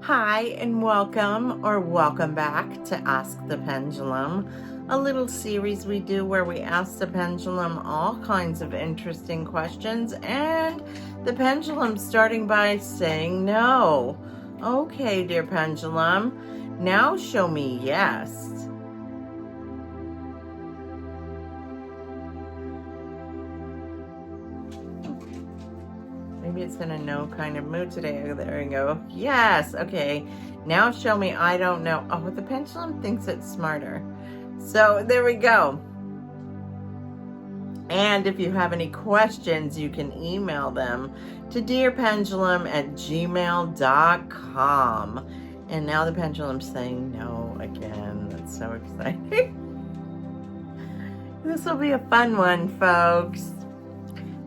Hi and welcome back to Ask the Pendulum, a little series we do where we ask the pendulum all kinds of interesting questions, and the pendulum starting by saying no. Okay, dear pendulum, now show me yes. Maybe it's in a no kind of mood today. There we go. Yes. Okay. Now show me I don't know. Oh, the pendulum thinks it's smarter. So there we go. And if you have any questions, you can email them to dearpendulum@gmail.com. And now the pendulum's saying no again. That's so exciting. This will be a fun one, folks.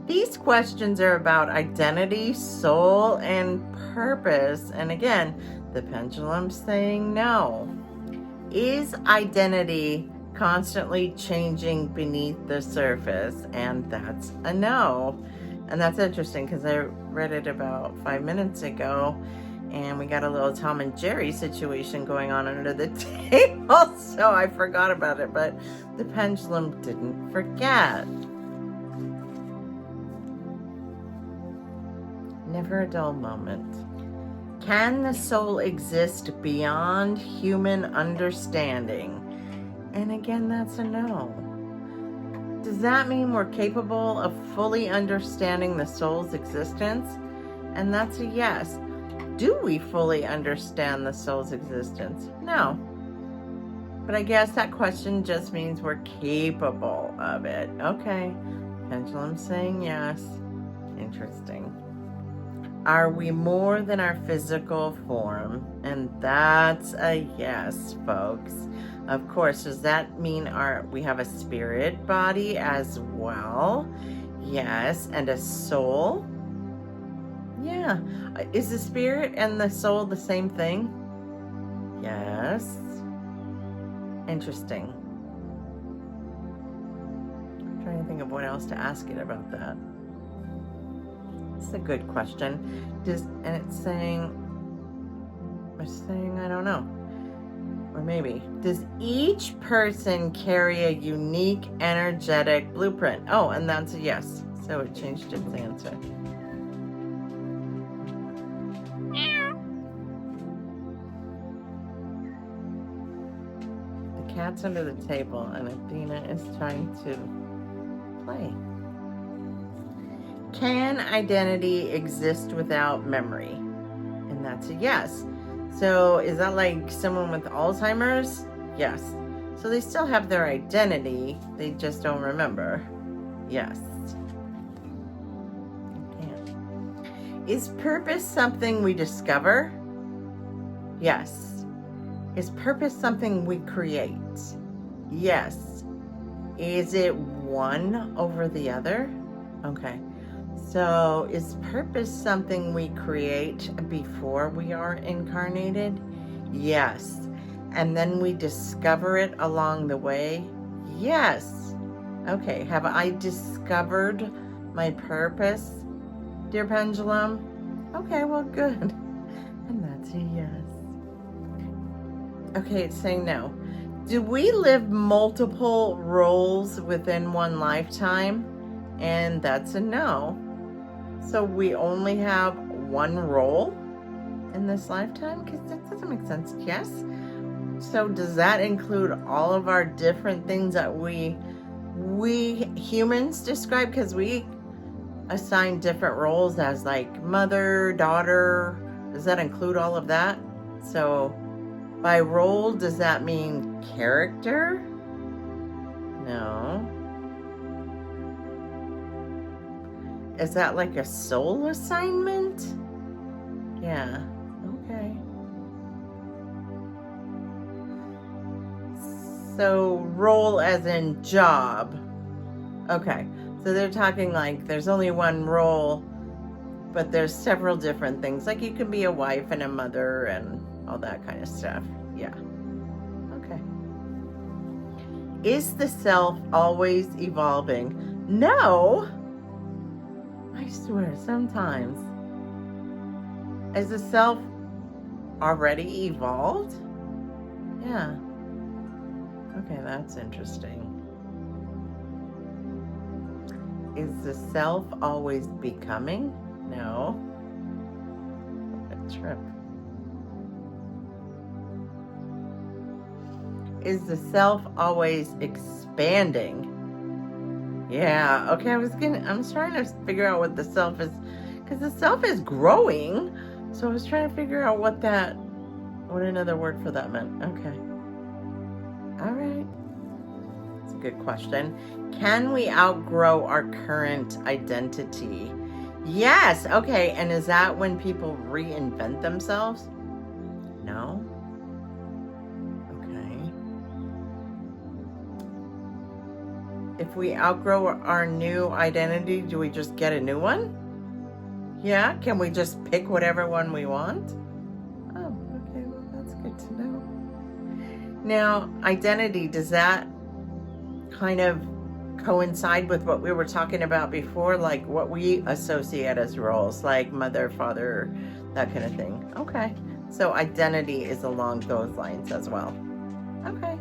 These questions are about identity, soul, and purpose. And again, the pendulum's saying no. Is identity constantly changing beneath the surface? And that's a no. And that's interesting because I read it about 5 minutes ago, and we got a little Tom and Jerry situation going on under the table, so I forgot about it, but the pendulum didn't forget. Never a dull moment. Can the soul exist beyond human understanding? And again, that's a no. Does that mean we're capable of fully understanding the soul's existence? And that's a yes. Do we fully understand the soul's existence? No. But I guess that question just means we're capable of it. Okay. Pendulum saying yes. Interesting. Are we more than our physical form? And that's a yes, folks. Of course, does that mean we have a spirit body as well? Yes. And a soul? Yeah. Is the spirit and the soul the same thing? Yes. Interesting. I'm trying to think of what else to ask it about that. It's a good question. And it's saying, I don't know. Or maybe, does each person carry a unique energetic blueprint? Oh, and that's a yes. So it changed its answer. The cat's under the table and Athena is trying to play. Can identity exist without memory? And that's a yes. So is that like someone with Alzheimer's? Yes. So they still have their identity, they just don't remember. Yes. Okay. Is purpose something we discover? Yes. Is purpose something we create? Yes. Is it one over the other? Okay. So is purpose something we create before we are incarnated? Yes. And then we discover it along the way? Yes. Okay, have I discovered my purpose, dear pendulum? Okay, well, good. And that's a yes. Okay, it's saying no. Do we live multiple roles within one lifetime? And that's a no. So we only have one role in this lifetime? Because that doesn't make sense. Yes. So does that include all of our different things that we humans describe? Because we assign different roles as like mother, daughter. Does that include all of that? So by role, does that mean character? No. Is that like a soul assignment? Yeah, okay. So role as in job. Okay, so they're talking like there's only one role, but there's several different things. Like you can be a wife and a mother and all that kind of stuff. Yeah, okay. Is the self always evolving? No. I swear, sometimes. Is the self already evolved? Yeah. Okay, that's interesting. Is the self always becoming? No. What a trip. Is the self always expanding? Yeah, okay, I'm trying to figure out what the self is, because the self is growing. So I was trying to figure out what another word for that meant. Okay. All right. That's a good question. Can we outgrow our current identity? Yes. Okay. And is that when people reinvent themselves? No. Okay. If we outgrow our new identity, do we just get a new one? Yeah. Can we just pick whatever one we want? Oh, okay. Well, that's good to know. Now, identity, does that kind of coincide with what we were talking about before, like what we associate as roles, like mother, father, that kind of thing? Okay. So identity is along those lines as well. Okay.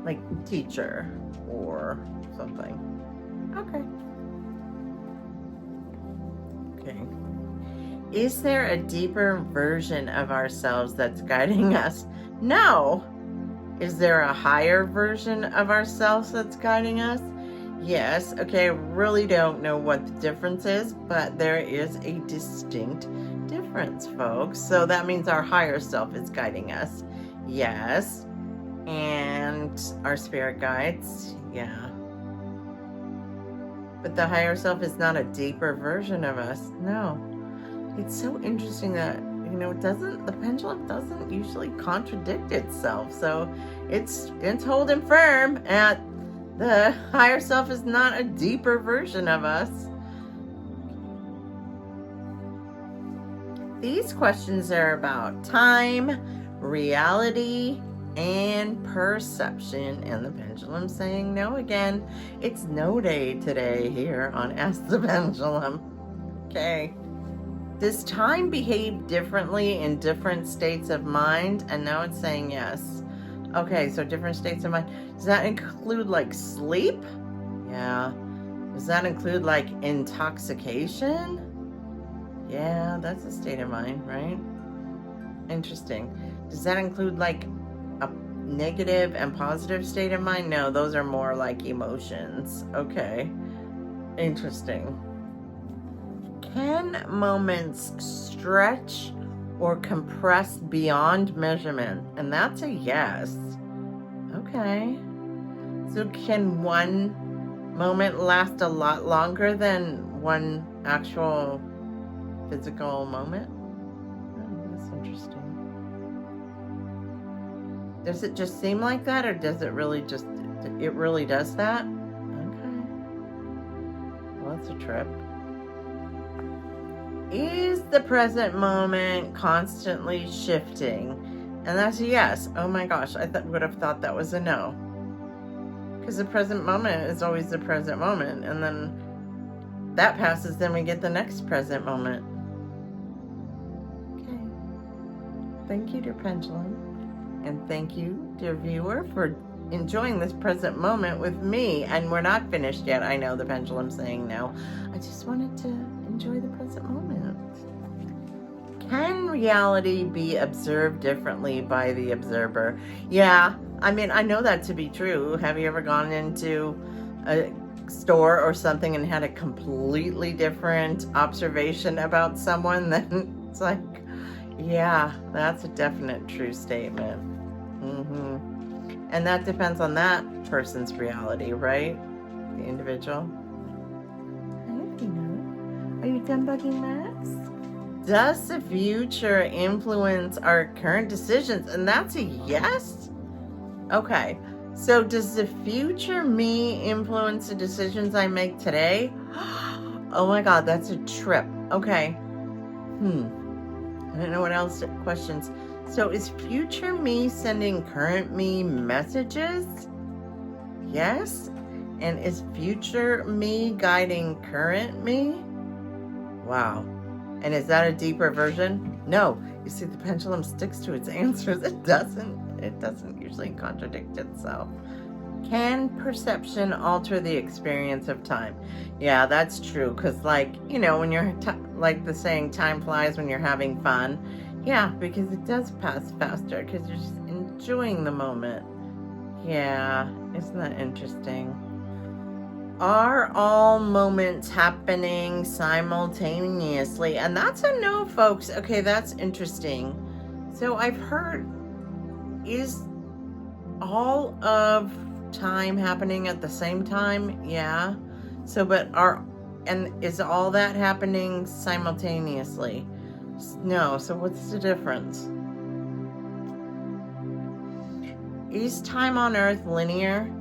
Like teacher or something. Okay. Okay. Is there a deeper version of ourselves that's guiding us? No. Is there a higher version of ourselves that's guiding us? Yes. Okay, I really don't know what the difference is, but there is a distinct difference, folks. So that means our higher self is guiding us. Yes. And our spirit guides. Yeah. But the higher self is not a deeper version of us. No. It's so interesting that the pendulum doesn't usually contradict itself. So it's holding firm at the higher self is not a deeper version of us. These questions are about time, reality, and perception. And the pendulum saying no again. It's no day today here on Ask the Pendulum. Okay. Does time behave differently in different states of mind? And now it's saying yes. Okay, so different states of mind. Does that include like sleep? Yeah. Does that include like intoxication? Yeah, that's a state of mind, right? Interesting. Does that include like a negative and positive state of mind? No, those are more like emotions. Okay. Interesting. Can moments stretch or compress beyond measurement? And that's a yes. Okay. So can one moment last a lot longer than one actual physical moment? Oh, that's interesting. Does it just seem like that, or does it really does that? Okay. Well, that's a trip. Is the present moment constantly shifting? And that's a yes. Oh my gosh, I would have thought that was a no. Because the present moment is always the present moment. And then that passes, then we get the next present moment. Okay. Thank you, dear pendulum. And thank you, dear viewer, for enjoying this present moment with me. And we're not finished yet. I know the pendulum's saying no. I just wanted to enjoy the present moment. Can reality be observed differently by the observer? Yeah, I mean, I know that to be true. Have you ever gone into a store or something and had a completely different observation about someone? Then it's like, yeah, that's a definite true statement. And that depends on that person's reality, right? The individual. Hi, Athena. Are you done bugging Max? Does the future influence our current decisions? And that's a yes. Okay. So does the future me influence the decisions I make today? Oh my God, that's a trip. Okay. I don't know what else questions. So is future me sending current me messages? Yes. And is future me guiding current me? Wow. And is that a deeper version? No. You see, the pendulum sticks to its answers. It doesn't usually contradict itself. Can perception alter the experience of time? Yeah, that's true. Because, like, you know, when you're, like the saying, time flies when you're having fun. Yeah, because it does pass faster because you're just enjoying the moment. Yeah, isn't that interesting? Are all moments happening simultaneously? And that's a no, folks. Okay, that's interesting. So I've heard, is all of time happening at the same time? Yeah. So, but is all that happening simultaneously? No. So what's the difference? Is time on Earth linear?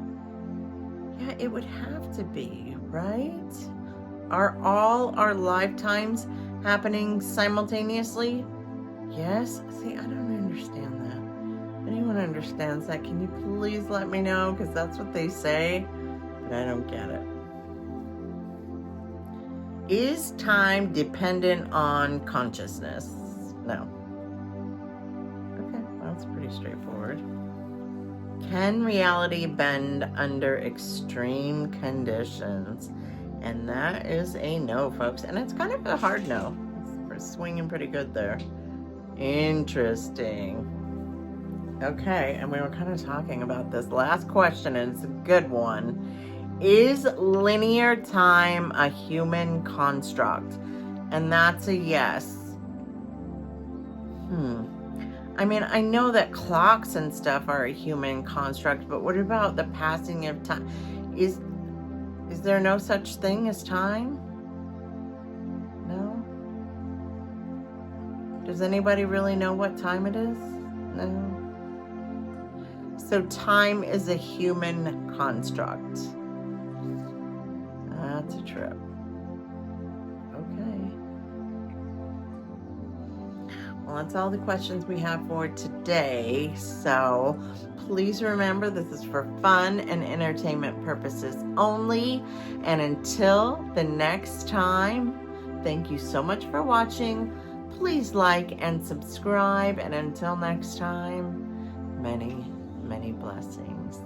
Yeah, it would have to be, right? Are all our lifetimes happening simultaneously? Yes. See, I don't understand that. Anyone understands that? Can you please let me know? Because that's what they say, but I don't get it. Is time dependent on consciousness? No. Okay, well, that's pretty straightforward. Can reality bend under extreme conditions? And that is a no, folks. And it's kind of a hard no. It's swinging pretty good there. Interesting. Okay, and we were kind of talking about this last question, and it's a good one. Is linear time a human construct? And that's a yes. I mean, I know that clocks and stuff are a human construct, but what about the passing of time? Is there no such thing as time? No? Does anybody really know what time it is? No? So time is a human construct. That's a trip. Okay. Well, that's all the questions we have for today. So please remember, this is for fun and entertainment purposes only. And until the next time, thank you so much for watching. Please like and subscribe. And until next time, many blessings.